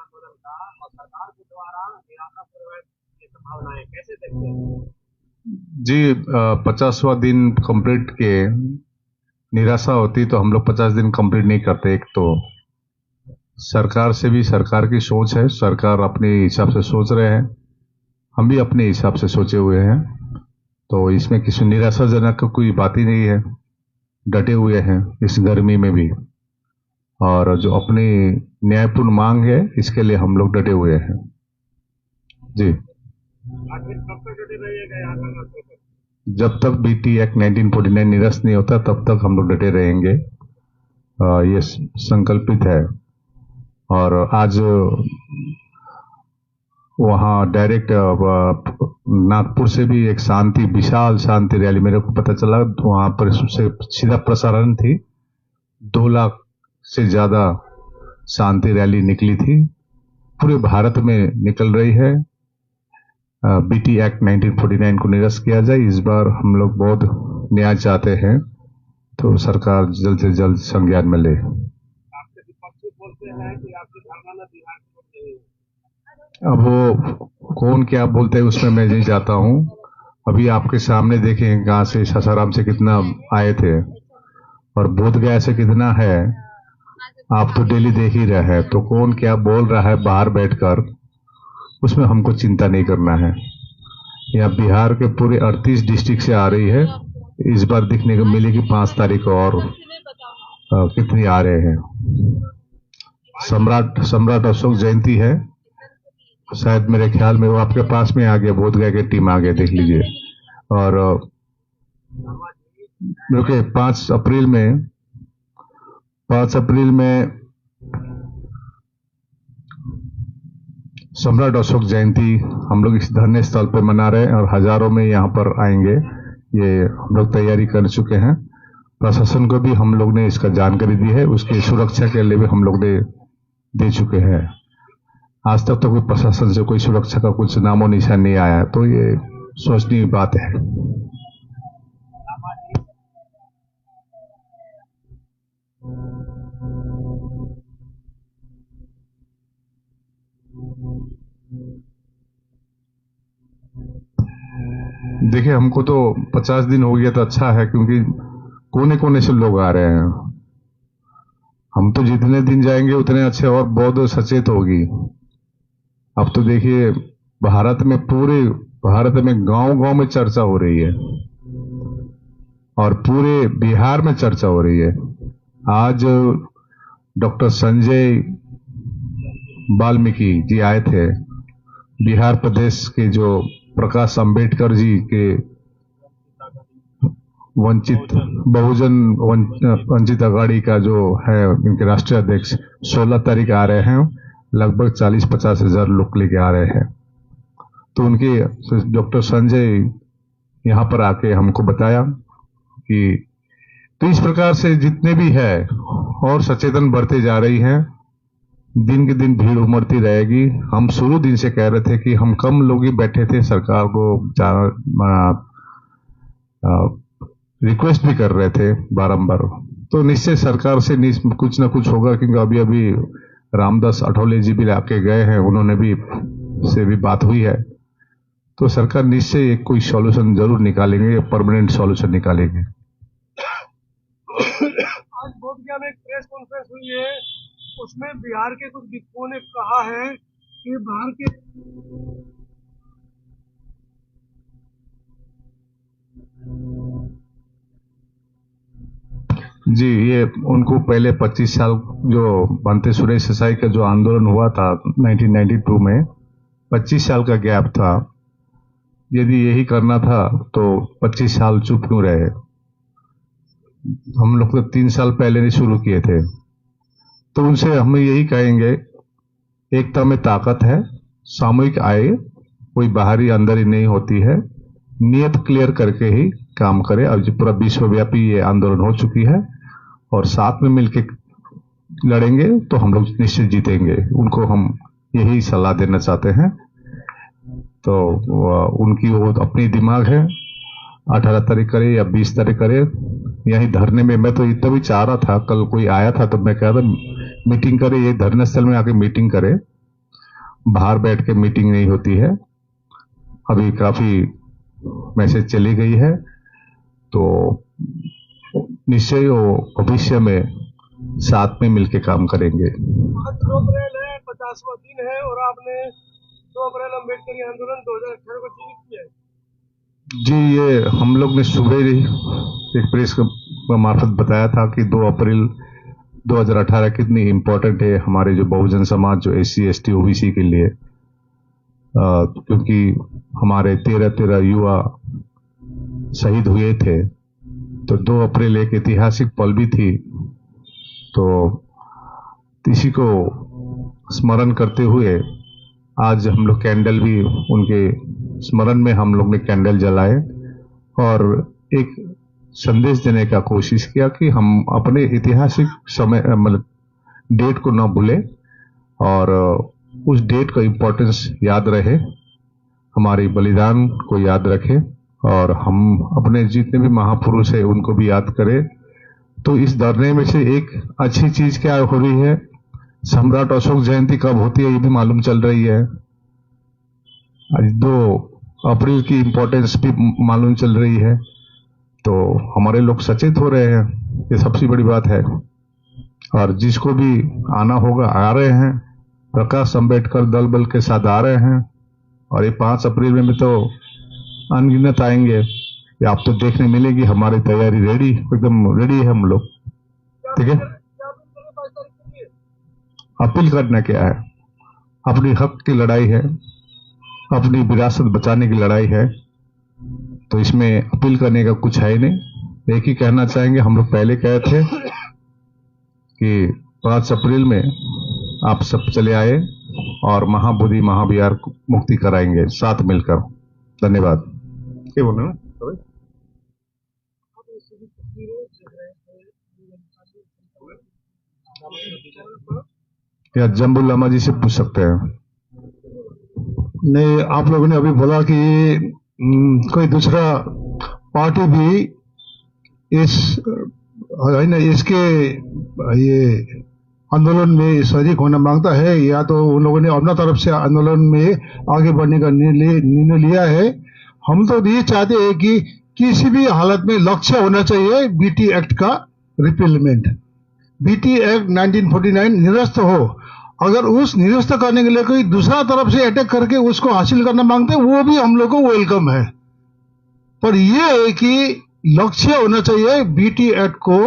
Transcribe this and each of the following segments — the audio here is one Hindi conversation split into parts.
आंदोलन का और सरकार के द्वारा निराशा पूर्वक ये संभावनाएं कैसे देखते हैं? जी, 50वां दिन कंप्लीट के निराशा होती तो हम लोग 50 दिन कंप्लीट नहीं करते। एक तो सरकार से भी सरकार की सोच है, सरकार अपने हिसाब से सोच रहे हैं, हम भी अपने हिसाब से सोचे हुए हैं। तो इसमें किसी निराशाजनक कोई बात ही नहीं है। डटे हुए हैं इस गर्मी में भी, और जो अपनी न्यायपूर्ण मांग है इसके लिए हम लोग डटे हुए हैं। जी, आखिर कब तक डटे रहिएगा यहाँ का? जब तक बीटी एक्ट 1949 निरस्त नहीं होता तब तक हम लोग डटे रहेंगे। ये संकल्पित है। और आज वहाँ डायरेक्ट नागपुर से भी एक विशाल शांति रैली मेरे को पता चला, वहाँ पर उससे सीधा प्रसारण थी। 2 लाख से ज्यादा शांति रैली निकली थी, पूरे भारत में निकल रही है। बीटी एक्ट 1949 को निरस्त किया जाए। इस बार हम लोग बहुत न्याय चाहते हैं, तो सरकार जल्द से जल्द संज्ञान में ले। आपके विपक्षी बोलते हैं कि आपकी धारणा में बिहार की नहीं है। अब वो कौन क्या बोलते हैं उसमें मैं नहीं जाता हूँ। अभी आपके सामने देखें कहाँ से, सासाराम से कितना आए थे और बोधगया से कितना है, आप तो डेली देख ही रहे हैं। तो कौन क्या बोल रहा है बाहर बैठकर, उसमें हमको चिंता नहीं करना है। यहाँ बिहार के पूरे 38 डिस्ट्रिक्ट से आ रही है। इस बार दिखने को मिलेगी 5 तारीख को, और कितनी आ रहे हैं। सम्राट अशोक जयंती है, शायद मेरे ख्याल में वो आपके पास में आ गया, बोधगया की टीम आ गया, देख लीजिए। और रुके 5 अप्रैल में सम्राट अशोक जयंती हम लोग इस धरने स्थल पर मना रहे हैं, और हजारों में यहाँ पर आएंगे। ये हम लोग तैयारी कर चुके हैं। प्रशासन को भी हम लोग ने इसका जानकारी दी है, उसकी सुरक्षा के लिए भी हम लोग ने दे चुके हैं। आज तक तो कोई प्रशासन से कोई सुरक्षा का कुछ नामो निशान नहीं आया, तो ये सोचने की बात है। देखिए, हमको तो 50 दिन हो गया तो अच्छा है, क्योंकि कोने कोने से लोग आ रहे हैं। हम तो जितने दिन जाएंगे उतने अच्छे, और बहुत सचेत होगी। अब तो देखिए, पूरे भारत में गांव गांव में चर्चा हो रही है, और पूरे बिहार में चर्चा हो रही है। आज डॉक्टर संजय वाल्मीकि जी आए थे, बिहार प्रदेश के जो प्रकाश अंबेडकर जी के वंचित अघाड़ी का जो है, इनके राष्ट्रीय अध्यक्ष 16 तारीख आ रहे हैं। लगभग 40-50 हजार लोग लेके आ रहे हैं। तो उनके डॉक्टर संजय यहाँ पर आके हमको बताया कि तो इस प्रकार से जितने भी है और सचेतन बढ़ते जा रही हैं। दिन के दिन भीड़ उमड़ती रहेगी। हम शुरू दिन से कह रहे थे कि हम कम लोग ही बैठे थे, सरकार को रिक्वेस्ट भी कर रहे थे बारंबार। तो निश्चय सरकार से कुछ ना कुछ होगा, क्योंकि अभी रामदास अठौले जी भी आके गए हैं, उन्होंने भी से भी बात हुई है। तो सरकार निश्चय एक कोई सॉल्यूशन जरूर निकालेंगे, परमानेंट सॉल्यूशन निकालेंगे। आज बोधगया में एक प्रेस कॉन्फ्रेंस हुई है, उसमें बिहार के कुछ विद्वानों ने कहा है कि बाहर के जी, ये उनको पहले 25 साल जो बनते सुरेश देसाई का जो आंदोलन हुआ था 1992 में, 25 साल का गैप था। यदि यही करना था तो 25 साल चुप क्यों रहे? हम लोग तो 3 साल पहले नहीं शुरू किए थे। तो उनसे हम यही कहेंगे, एकता में ताकत है, सामूहिक आए, कोई बाहरी अंदर ही नहीं होती है। नियत क्लियर करके ही काम करे। और जो पूरा विश्वव्यापी ये आंदोलन हो चुकी है, और साथ में मिलकर लड़ेंगे तो हम लोग निश्चित जीतेंगे। उनको हम यही सलाह देना चाहते हैं। तो उनकी वो अपनी दिमाग है, 18 तारीख करे या 20 तारीख करे, यही धरने में। मैं तो इतना भी चाह रहा था, कल कोई आया था तो मैं कह रहा मीटिंग करे, ये धरने स्थल में आके मीटिंग करे, बाहर बैठ के मीटिंग नहीं होती है। अभी काफी मैसेज चली गई है, तो निश्चय वो भविष्य में साथ में मिलके काम करेंगे। आज 2 अप्रैल है, 50वां दिन है और आपने 2 अप्रैल अम्बेडकरी आंदोलन 2018 को जीवित किया है। जी, ये हम लोग ने सुबह ही एक प्रेस मार्फत बताया था कि 2 अप्रैल 2018 कितनी इम्पोर्टेंट है हमारे जो बहुजन समाज, जो SC ST OBC के लिए, क्योंकि हमारे 13 युवा शहीद हुए थे। तो 2 अप्रैल एक ऐतिहासिक पल भी थी। तो इसी को स्मरण करते हुए आज हम लोग कैंडल भी उनके स्मरण में हम लोग ने कैंडल जलाए और एक संदेश देने का कोशिश किया कि हम अपने ऐतिहासिक समय मतलब डेट को न भूलें और उस डेट का इम्पोर्टेंस याद रहे, हमारे बलिदान को याद रखें और हम अपने जितने भी महापुरुष हैं उनको भी याद करें। तो इस धरने में से एक अच्छी चीज क्या हो रही है, सम्राट अशोक जयंती कब होती है ये भी मालूम चल रही है। आज 2 अप्रैल की इम्पोर्टेंस भी मालूम चल रही है। तो हमारे लोग सचेत हो रहे हैं, ये सबसे बड़ी बात है। और जिसको भी आना होगा आ रहे हैं, प्रकाश अंबेडकर दल बल के साथ आ रहे हैं। और ये 5 अप्रैल में तो अनगिनत आएंगे, ये आप तो देखने मिलेगी। हमारी तैयारी रेडी, एकदम रेडी है हम लोग। ठीक है, अपील करना क्या है, अपनी हक की लड़ाई है, अपनी विरासत बचाने की लड़ाई है। तो इसमें अपील करने का कुछ है ही नहीं। एक ही कहना चाहेंगे, हम लोग पहले कहे थे कि 5 अप्रैल में आप सब चले आए और महाबोधि महाविहार मुक्ति कराएंगे साथ मिलकर। धन्यवाद। क्या बोल रहे हो? या जम्बू लामा जी से पूछ सकते हैं। नहीं, आप लोगों ने अभी बोला कि कोई दूसरा पार्टी भी इस है ना इसके ये आंदोलन में शरीक होना मांगता है, या तो उन लोगों ने अपना तरफ से आंदोलन में आगे बढ़ने का निर्णय लिया है। हम तो ये चाहते हैं कि किसी भी हालत में लक्ष्य होना चाहिए BT एक्ट का रिपीलमेंट। BT एक्ट 1949 निरस्त हो। अगर उस निरस्त करने के लिए कोई दूसरा तरफ से अटैक करके उसको हासिल करना मांगते हैं, वो भी हम लोग को वेलकम है। पर यह है कि लक्ष्य होना चाहिए BT एक्ट को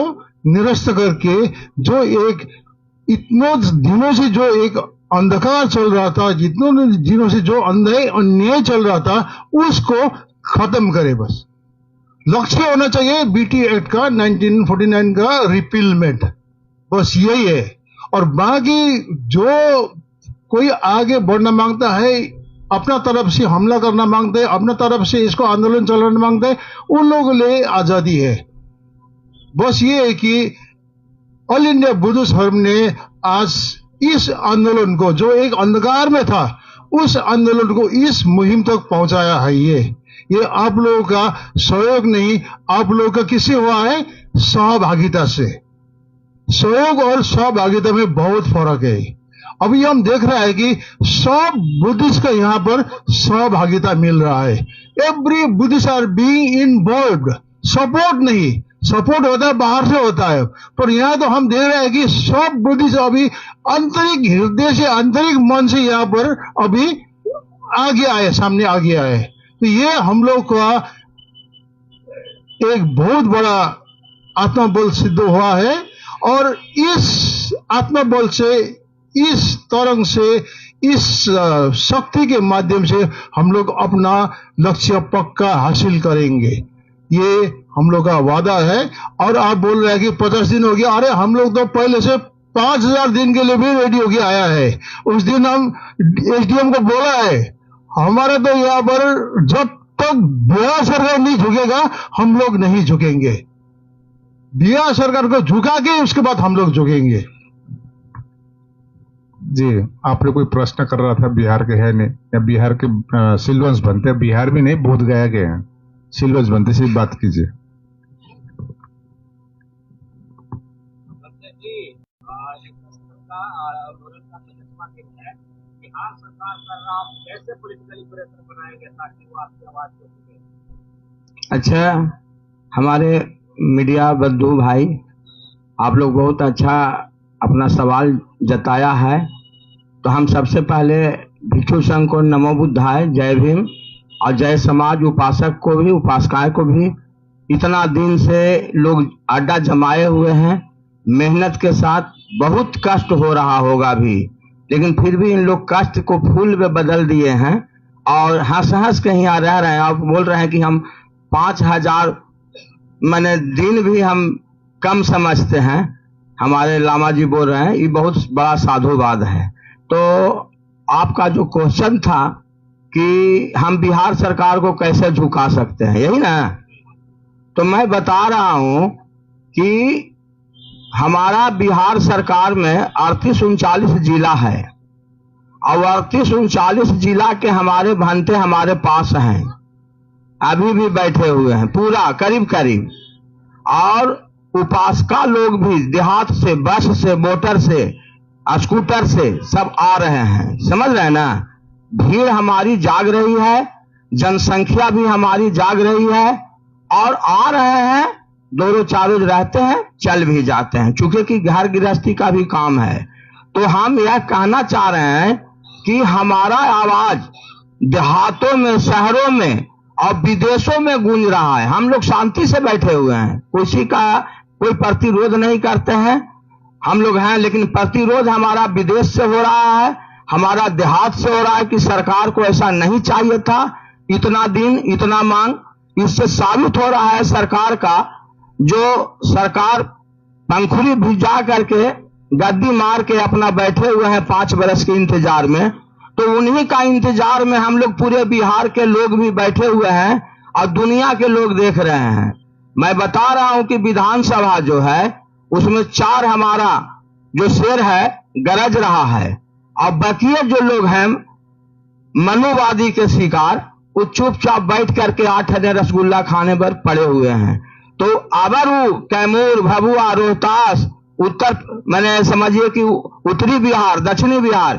निरस्त करके, जो एक इतनों दिनों से जो एक अंधकार चल रहा था, जितनों दिनों से जो अन्याय चल रहा था, उसको खत्म करे। बस लक्ष्य होना चाहिए BT एक्ट का 1949 का रिपीलमेंट, बस यही है। और बाकी जो कोई आगे बढ़ना मांगता है, अपना तरफ से हमला करना मांगते हैं, अपना तरफ से इसको आंदोलन चलाना मांगते हैं, उन लोगों के लिए आजादी है। बस ये है कि ऑल इंडिया बुद्धिस्ट फोरम ने आज इस आंदोलन को, जो एक अंधकार में था, उस आंदोलन को इस मुहिम तक पहुंचाया है। ये आप लोगों का सहयोग नहीं, आप लोगों का किससे हुआ है? सहभागिता से। सहयोग और सहभागिता में बहुत फर्क है। अभी हम देख रहे हैं कि सब बुद्धिस्ट का यहाँ पर सहभागिता मिल रहा है। Every Buddhist are being involved. Support नहीं, सपोर्ट होता है बाहर से होता है, पर यहाँ तो हम देख रहे हैं कि सब बुद्धिस्ट अभी आंतरिक हृदय से, आंतरिक मन से यहाँ पर अभी आगे आए, सामने आगे आए। तो ये हम लोग का एक बहुत बड़ा आत्मबल सिद्ध हुआ है। और इस आत्मबल से, इस तरंग से, इस शक्ति के माध्यम से हम लोग अपना लक्ष्य पक्का हासिल करेंगे, ये हम लोग का वादा है। और आप बोल रहे हैं कि 50 दिन हो गया, अरे हम लोग तो पहले से 5000 दिन के लिए भी रेडी हो गया आया है। उस दिन हम SDM को बोला है, हमारे तो यहाँ पर जब तक बिहार सरकार नहीं झुकेगा हम लोग नहीं झुकेंगे। बिहार सरकार को झुका के उसके बाद हम लोग झुकेंगे। जी, आपने कोई प्रश्न कर रहा था, बिहार के है नहीं, या बिहार के सिलवंश बनते हैं? बिहार भी नहीं, बोध गया के हैं सिलवंश बनते, सिर्फ बात कीजिए। बिहार सरकार कर रहा, आप कैसे पॉलिटिकली प्रेशर बनाएंगे ताकि वो आपकी आवाज को सुने? अच्छा, हमारे मीडिया बंधु भाई, आप लोग बहुत अच्छा अपना सवाल जताया है। तो हम सबसे पहले भिक्षु संघ को नमो बुद्धाय, जय भीम, और जय समाज उपासक को भी, उपासिकाएं को भी। इतना दिन से लोग अड्डा जमाए हुए हैं, मेहनत के साथ, बहुत कष्ट हो रहा होगा भी, लेकिन फिर भी इन लोग कष्ट को फूल में बदल दिए हैं और हंस हंस के यहाँ रह रहे हैं। आप बोल रहे हैं कि हम 5000 मैंने दिन भी हम कम समझते हैं, हमारे लामा जी बोल रहे हैं, ये बहुत बड़ा साधुवाद है। तो आपका जो क्वेश्चन था कि हम बिहार सरकार को कैसे झुका सकते हैं, यही ना? तो मैं बता रहा हूं कि हमारा बिहार सरकार में 38-39 जिला है और 38-39 जिला के हमारे भंते हमारे पास हैं, अभी भी बैठे हुए हैं पूरा करीब करीब। और उपासका लोग भी देहात से, बस से, मोटर से, स्कूटर से सब आ रहे हैं, समझ रहे हैं ना? भीड़ हमारी जाग रही है, जनसंख्या भी हमारी जाग रही है और आ रहे हैं, 2-4 रोज रहते हैं, चल भी जाते हैं, चूंकि कि घर गृहस्थी का भी काम है। तो हम यह कहना चाह रहे हैं कि हमारा आवाज देहातों में, शहरों में और विदेशों में गूंज रहा है। हम लोग शांति से बैठे हुए हैं, किसी का कोई प्रतिरोध नहीं करते हैं, हम लोग हैं, लेकिन प्रतिरोध हमारा विदेश से हो रहा है, हमारा देहात से हो रहा है कि सरकार को ऐसा नहीं चाहिए था, इतना दिन, इतना मांग। इससे साबित हो रहा है सरकार का, जो सरकार पंखुड़ी भिजा करके गद्दी मार के अपना बैठे हुए हैं 5 बरस के इंतजार में, तो उन्हीं का इंतजार में हम लोग पूरे बिहार के लोग भी बैठे हुए हैं और दुनिया के लोग देख रहे हैं। मैं बता रहा हूं कि विधानसभा जो है उसमें 4 हमारा जो शेर है गरज रहा है और बकिए जो लोग हैं मनुवादी के शिकार, वो चुपचाप बैठ करके 8 आने रसगुल्ला खाने पर पड़े हुए हैं। तो आबरू, कैमूर, भभुआ, रोहतास, उत्तर, मैंने समझिए कि उत्तरी बिहार, दक्षिणी बिहार,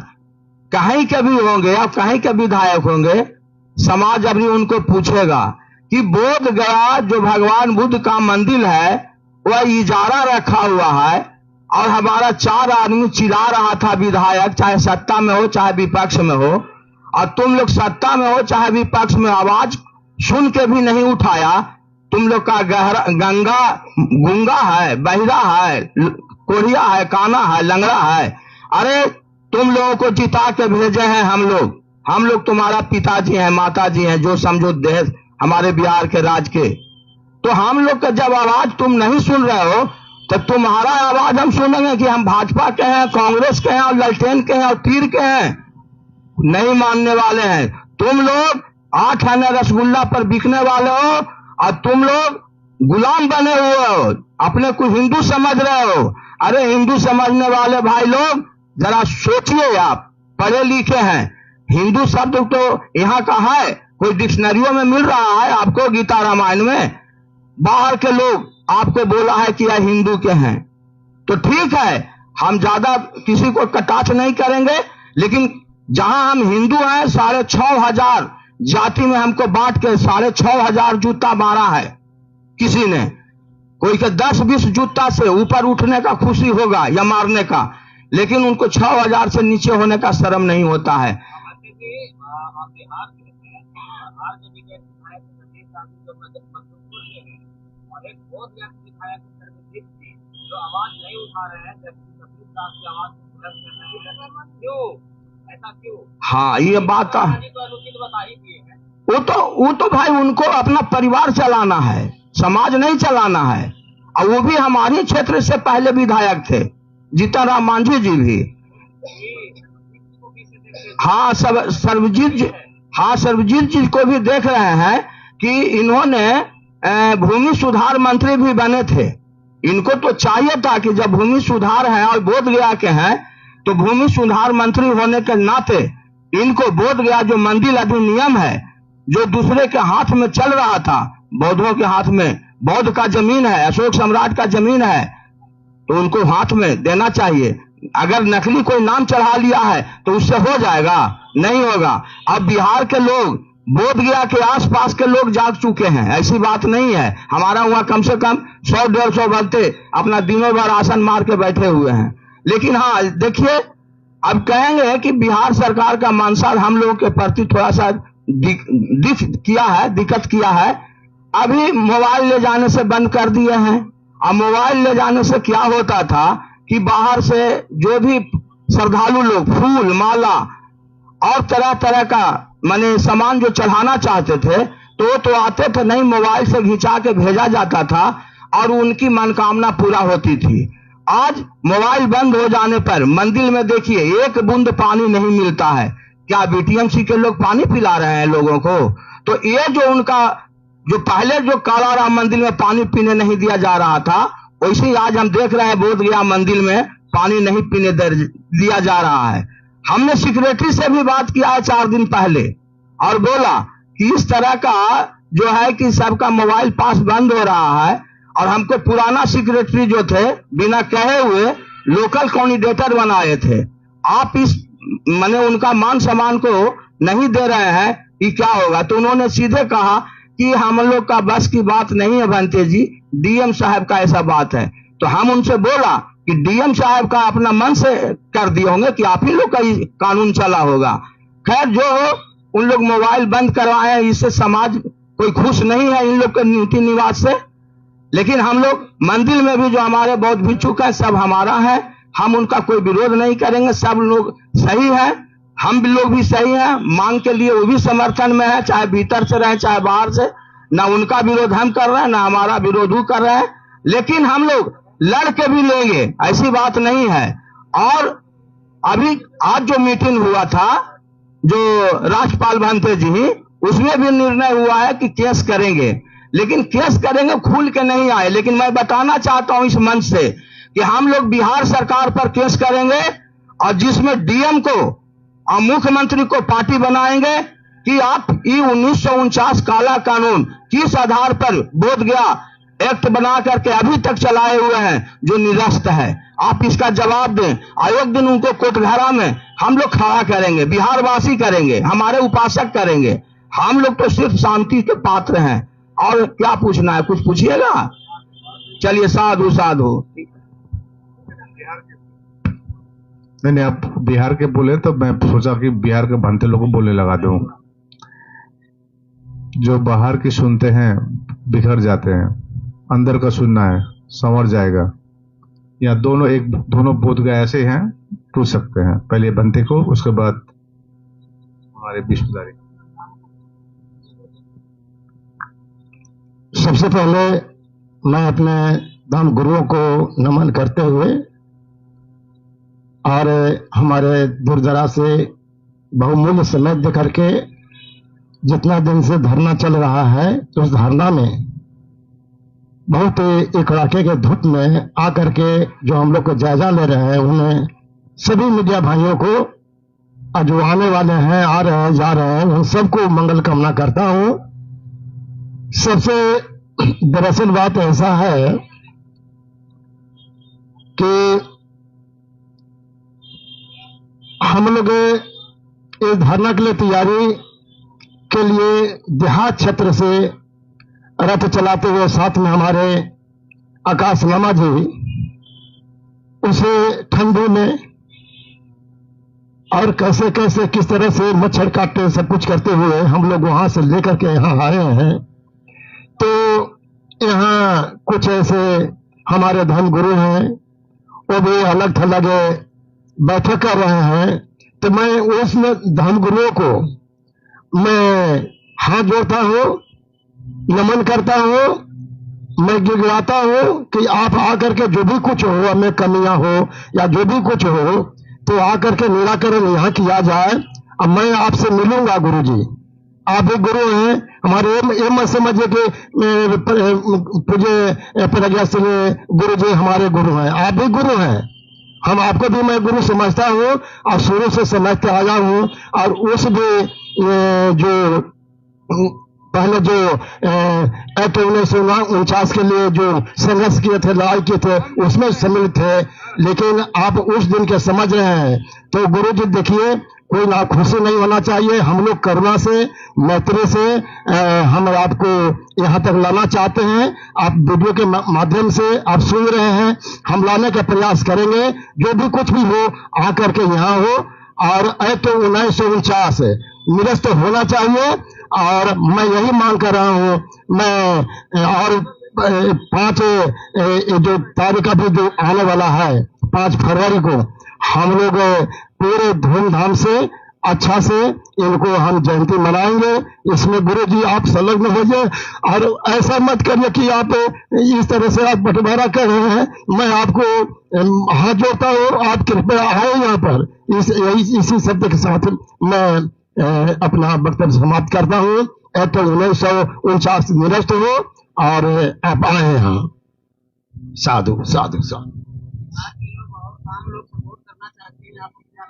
कहीं के भी होंगे और कहीं के विधायक होंगे, समाज अभी उनको पूछेगा कि बोध गया जो भगवान बुद्ध का मंदिर है वह इजारा रखा हुआ है और हमारा 4 आदमी चिल्ला रहा था विधायक, चाहे सत्ता में हो चाहे विपक्ष में हो, और तुम लोग सत्ता में हो चाहे विपक्ष में, आवाज सुन के भी नहीं उठाया। तुम लोग का गंगा गुंगा है, बहिरा है, कोढ़िया है, काना है, लंगड़ा है। अरे तुम लोगों को जिता के भेजे हैं हम लोग तुम्हारा पिताजी हैं, माताजी हैं, जो समझो देश हमारे बिहार के राज के। तो हम लोग का जब आवाज तुम नहीं सुन रहे हो तो तुम्हारा आवाज हम सुनेंगे कि हम भाजपा के हैं, कांग्रेस के हैं और ललटेन के हैं और तीर के हैं, नहीं मानने वाले हैं। तुम लोग 8 आने रसगुल्ला पर बिकने वाले हो और तुम लोग गुलाम बने हुए हो, अपने को हिंदू समझ रहे हो। अरे हिंदू समझने वाले भाई लोग जरा सोचिए, आप पढ़े लिखे हैं, हिंदू शब्द तो यहाँ का है, कोई डिक्शनरियों में मिल रहा है आपको, गीता रामायण में? बाहर के लोग आपको बोला है कि यह हिंदू के हैं। तो ठीक है, हम ज्यादा किसी को कटाक्ष नहीं करेंगे, लेकिन जहां हम हिंदू हैं 6500 जाति में हमको बांट के 6500 जूता मारा है किसी ने। कोई के 10-20 जूता से ऊपर उठने का खुशी होगा या मारने का, लेकिन उनको 6000 से नीचे होने का शर्म नहीं होता है। और एक बहुत विधायक जो आवाज नहीं उठा रहे हैं, की आवाज क्यों, ऐसा क्यों? हाँ, ये बात बता ही दिए हैं। वो तो भाई उनको अपना परिवार चलाना है, समाज नहीं चलाना है। और वो भी हमारे क्षेत्र से पहले विधायक थे, जीतन राम मांझी जी भी। हाँ, सर्वजीत जी को भी देख रहे हैं कि इन्होंने भूमि सुधार मंत्री भी बने थे। इनको तो चाहिए था कि जब भूमि सुधार है और बोध गया के हैं, तो भूमि सुधार मंत्री होने के नाते इनको बोध गया जो मंदिर अधिनियम है, जो दूसरे के हाथ में चल रहा था, बौद्धों के हाथ में, बौद्ध का जमीन है, अशोक सम्राट का जमीन है, तो उनको हाथ में देना चाहिए। अगर नकली कोई नाम चढ़ा लिया है तो उससे हो जाएगा? नहीं होगा। अब बिहार के लोग, बोधगया के आसपास के लोग जाग चुके हैं, ऐसी बात नहीं है। हमारा वहां कम से कम 100-150 भक्ते अपना दिनों भर आसन मार के बैठे हुए हैं। लेकिन हाँ देखिए, अब कहेंगे कि बिहार सरकार का मंशा हम लोगों के प्रति थोड़ा सा दिक्कत किया है। अभी मोबाइल ले जाने से बंद कर दिए हैं। अब मोबाइल ले जाने से क्या होता था कि बाहर से जो भी श्रद्धालु लोग फूल, माला और तरह तरह का माने सामान जो चढ़ाना चाहते थे तो आते थे नहीं, मोबाइल से खिंचा के भेजा जाता था और उनकी मनोकामना पूरा होती थी। आज मोबाइल बंद हो जाने पर मंदिर में देखिए एक बूंद पानी नहीं मिलता है। क्या बीटीएमसी के लोग पानी पिला रहे हैं लोगों को? तो ये जो उनका जो पहले जो काला राम मंदिर में पानी पीने नहीं दिया जा रहा था, वैसे ही आज हम देख रहे हैं बोधगया मंदिर में पानी नहीं पीने दिया जा रहा है। हमने सेक्रेटरी से भी बात किया है 4 दिन पहले और बोला कि इस तरह का जो है कि सबका मोबाइल पास बंद हो रहा है और हमको पुराना सेक्रेटरी जो थे बिना कहे हुए लोकल कोऑर्डिनेटर बनाए थे। आप इस माने उनका मान सम्मान को नहीं दे रहे हैं कि क्या होगा? तो उन्होंने सीधे कहा कि हम लोग का बस की बात नहीं है भंते जी, डीएम साहब का ऐसा बात है। तो हम उनसे बोला कि डीएम साहब का अपना मन से कर दिए होंगे कि आप ही लोग का कानून चला होगा। खैर जो हो, उन लोग मोबाइल बंद करवाए, इससे समाज कोई खुश नहीं है इन लोग के नीति निवास से। लेकिन हम लोग मंदिर में भी जो हमारे बौद्ध भिक्षुक है सब हमारा है, हम उनका कोई विरोध नहीं करेंगे। सब लोग सही है, हम भी लोग भी सही हैं। मांग के लिए वो भी समर्थन में है, चाहे भीतर से रहे चाहे बाहर से। ना उनका विरोध हम कर रहे हैं, ना हमारा विरोध वो कर रहे हैं। लेकिन हम लोग लड़ के भी लेंगे, ऐसी बात नहीं है। और अभी आज जो मीटिंग हुआ था जो राज्यपाल भंते जी, उसमें भी निर्णय हुआ है कि केस करेंगे। लेकिन केस करेंगे खुल के नहीं आए। लेकिन मैं बताना चाहता हूं इस मंच से कि हम लोग बिहार सरकार पर केस करेंगे और जिसमें डीएम को और मुख्यमंत्री को पार्टी बनाएंगे कि आप ये 1949 काला कानून किस आधार पर बोधगया एक्ट बना करके अभी तक चलाए हुए हैं जो निरस्त है। आप इसका जवाब दें। एक दिन उनको कोटघरा में हम लोग खड़ा करेंगे, बिहारवासी करेंगे, हमारे उपासक करेंगे। हम लोग तो सिर्फ शांति के पात्र हैं। और क्या पूछना है? कुछ पूछिएगा? चलिए साधु साधु। नहीं, आप बिहार के बोले तो मैं सोचा कि बिहार के भंते लोगों को बोलने लगा दूं। जो बाहर की सुनते हैं बिखर जाते हैं, अंदर का सुनना है संवर जाएगा। या दोनों बोधगया ऐसे हैं, टूट सकते हैं। पहले भंते को, उसके बाद हमारे विश्वदारी। सबसे पहले मैं अपने धर्म गुरुओं को नमन करते हुए और हमारे दूर दराज से बहुमूल्य समय दे करके जितना दिन से धरना चल रहा है, तो उस धरना में बहुत एक कड़ाके के धूप में आकर के जो हम लोग को जायजा ले रहे हैं, उन्हें सभी मीडिया भाइयों को जो आने वाले हैं, आ रहे हैं, जा रहे हैं, उन सबको मंगल कामना करता हूं। सबसे दरअसल बात ऐसा है कि हम लोग इस धरना के लिए तैयारी के लिए देहात क्षेत्र से रथ चलाते हुए साथ में हमारे आकाश लामा जी, उसे ठंडी में और कैसे कैसे किस तरह से मच्छर काटते सब कुछ करते हुए हम लोग वहां से लेकर के यहाँ आए हैं। तो यहाँ कुछ ऐसे हमारे धर्म गुरु हैं, वो भी अलग थलग बैठक कर रहे हैं। तो मैं उस धर्म गुरुओं को मैं हाथ जोड़ता हूँ, नमन करता हूँ, मैं गिड़गिड़ाता हूँ कि आप आकर के जो भी कुछ हो, हमें कमियां हो या जो भी कुछ हो, तो आकर के निराकरण यहाँ किया जाए। अब मैं आपसे मिलूंगा गुरुजी, आप भी गुरु हैं हमारे। ये मत समझिए कि पूज्य प्रज्ञा सिंह गुरु जी हमारे गुरु हैं, आप भी गुरु हैं। हम आपको भी मैं गुरु समझता हूँ और शुरू से समझते आया हूँ। और उस भी जो पहले जो एक्ट 1949 के लिए जो संघर्ष किए थे, लड़ाई किए थे, उसमें सम्मिलित थे। लेकिन आप उस दिन के समझ रहे हैं। तो गुरु जी देखिए, कोई ना खुशी नहीं होना चाहिए। हम लोग करुणा से, मैत्री से हम आपको यहाँ तक लाना चाहते हैं। आप वीडियो के माध्यम से आप सुन रहे हैं, हम लाने का प्रयास करेंगे। जो भी कुछ भी हो आकर के यहाँ हो, और एक्ट 1949 निरस्त होना चाहिए। और मैं यही मांग कर रहा हूँ। मैं और 5 जो तारीख अभी जो आने वाला है, 5 फरवरी को हम लोग पूरे धूमधाम से अच्छा से इनको हम जयंती मनाएंगे। इसमें गुरु जी आप संलग्न हो जाए, और ऐसा मत करिए कि आप इस तरह से आप बंटवारा कर रहे हैं। मैं आपको हाथ जोड़ता हूँ, आप कृपया आए यहाँ पर। इसी शब्द के साथ मैं अपना वक्तव्य समाप्त करता हूँ। एक्ट 1949 निरस्त हो और आप आए यहाँ। साधु साधु साधु। आम लोग सपोर्ट करना चाहते हैं, आपको क्या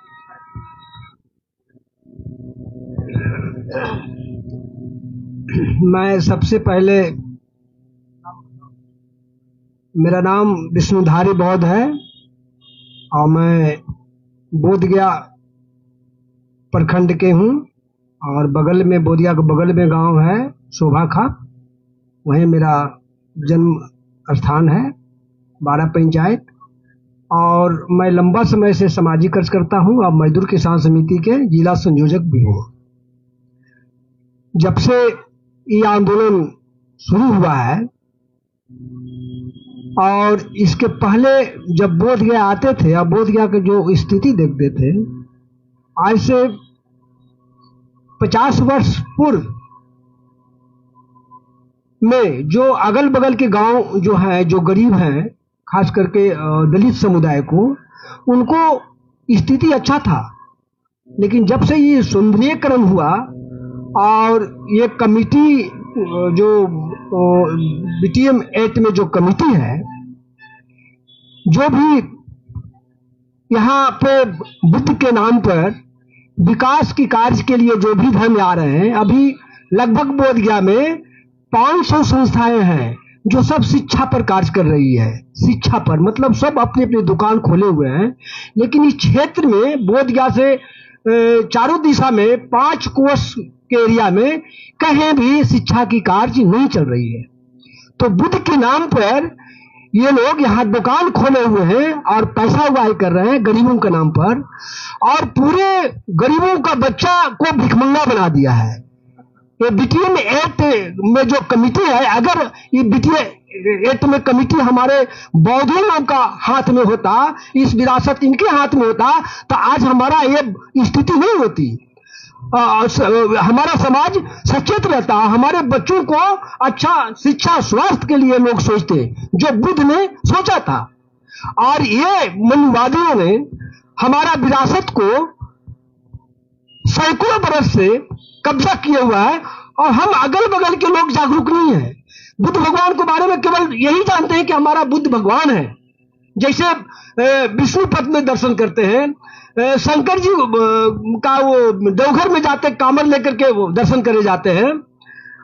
मैं सबसे पहले, मेरा नाम विष्णुधारी बौद्ध है और मैं बोधगया प्रखंड के हूँ। और बगल में, बोधगया के बगल में गांव है शोभाखा, वहीं मेरा जन्म स्थान है, 12 पंचायत। और मैं लंबा समय से सामाजिक कार्य करता हूँ और मजदूर किसान समिति के जिला संयोजक भी हूँ। जब से ये आंदोलन शुरू हुआ है, और इसके पहले जब बोधगया आते थे और बोधगया की जो स्थिति देखते थे, आज से 50 वर्ष पूर्व में जो अगल बगल के गांव जो हैं, जो गरीब हैं, खास करके दलित समुदाय को, उनको स्थिति अच्छा था। लेकिन जब से ये सुंदरीकरण हुआ और ये कमिटी जो बीटीएम एक्ट में जो कमिटी है, जो भी यहाँ पे बुद्ध के नाम पर विकास की कार्य के लिए जो भी धर्म आ रहे हैं, अभी लगभग बोधगया में 500 संस्थाएं हैं जो सब शिक्षा पर कार्य कर रही है। शिक्षा पर मतलब सब अपनी अपनी दुकान खोले हुए हैं। लेकिन इस क्षेत्र में बोधगया से चारों दिशा में 5 कोस के एरिया में कहीं भी शिक्षा की कार्य नहीं चल रही है। तो बुद्ध के नाम पर ये लोग यहाँ दुकान खोले हुए हैं और पैसा उगाही कर रहे हैं गरीबों के नाम पर, और पूरे गरीबों का बच्चा को भिखमंगा बना दिया है। ये बीटीएम एक्ट में जो कमिटी है, अगर ये बीटीएम एक्ट में कमिटी हमारे बौद्धों का हाथ में होता, इस विरासत इनके हाथ में होता, तो आज हमारा ये स्थिति नहीं होती। हमारा समाज सचेत रहता, हमारे बच्चों को अच्छा शिक्षा स्वास्थ्य के लिए लोग सोचते, जो बुद्ध ने सोचा था। और ये मनवादियों ने हमारा विरासत को सैकड़ों बरस से कब्जा किया हुआ है, और हम अगल बगल के लोग जागरूक नहीं है। बुद्ध भगवान के बारे में केवल यही जानते हैं कि हमारा बुद्ध भगवान है। जैसे विष्णु पद में दर्शन करते हैं, शंकर जी का वो देवघर में जाते कामर लेकर के वो दर्शन करे जाते हैं,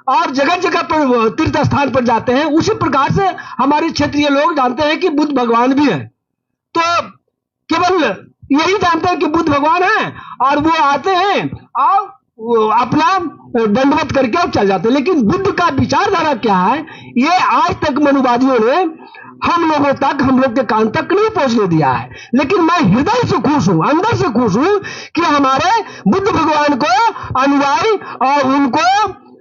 और जगह जगह पर तीर्थ स्थान पर जाते हैं। उसी प्रकार से हमारे क्षेत्रीय लोग जानते हैं कि बुद्ध भगवान भी है। तो केवल यही जानते हैं कि बुद्ध भगवान है, और वो आते हैं और अपना दंडवत करके चल जाते हैं। लेकिन बुद्ध का विचारधारा क्या है, ये आज तक मनुवादियों ने हम लोगों तक, हम लोग के कान तक नहीं पहुंचने दिया है। लेकिन मैं हृदय से खुश हूं, अंदर से खुश हूं कि हमारे बुद्ध भगवान को अनुयायी और उनको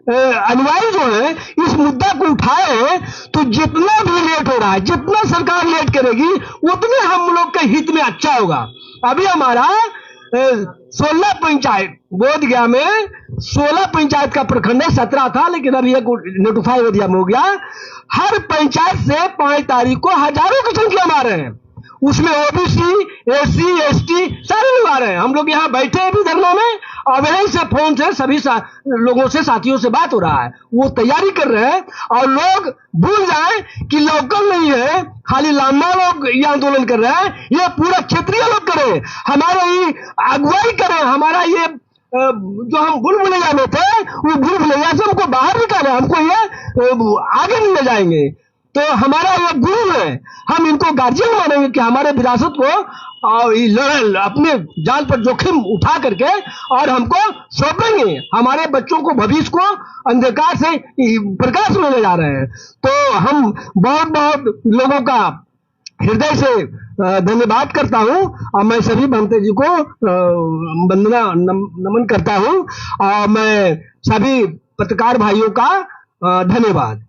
अनुयायी जो है इस मुद्दा को उठाए हैं। तो जितना भी लेट हो रहा है, जितना सरकार लेट करेगी, उतने हम लोग के हित में अच्छा होगा। अभी हमारा 16 पंचायत, बोधगया में 16 पंचायत का प्रखंड है, 17 था, लेकिन अभी एक नोटिफाई हो गया। हर पंचायत से 5 तारीख को हजारों की संख्या में आ रहे हैं। उसमें ओबीसी, एससी, एसटी सारे लोग आ रहे हैं। हम लोग यहाँ बैठे हैं भी धरना में, और वहीं से फोन से सभी लोगों से, साथियों से बात हो रहा है। वो तैयारी कर रहे हैं, और लोग भूल जाए कि लोकल नहीं है, खाली लामा लोग ये आंदोलन कर रहे हैं। ये पूरा क्षेत्रीय लोग करें, हमारे ही अगुवाई करें, हमारा ये जो हम भूल भुलैया में थे, वो भूल भुलैया से हमको बाहर निकाले, हमको ये आगे नहीं ले जाएंगे। तो हमारा ये गुरु है, हम इनको गार्जियन मानेंगे कि हमारे विरासत को अपने जान पर जोखिम उठा करके और हमको सौंपेंगे, हमारे बच्चों को, भविष्य को अंधकार से प्रकाश में ले जा रहे हैं। तो हम बहुत बहुत लोगों का हृदय से धन्यवाद करता हूं और मैं सभी भंते जी को वंदना नमन करता हूं और मैं सभी पत्रकार भाइयों का धन्यवाद।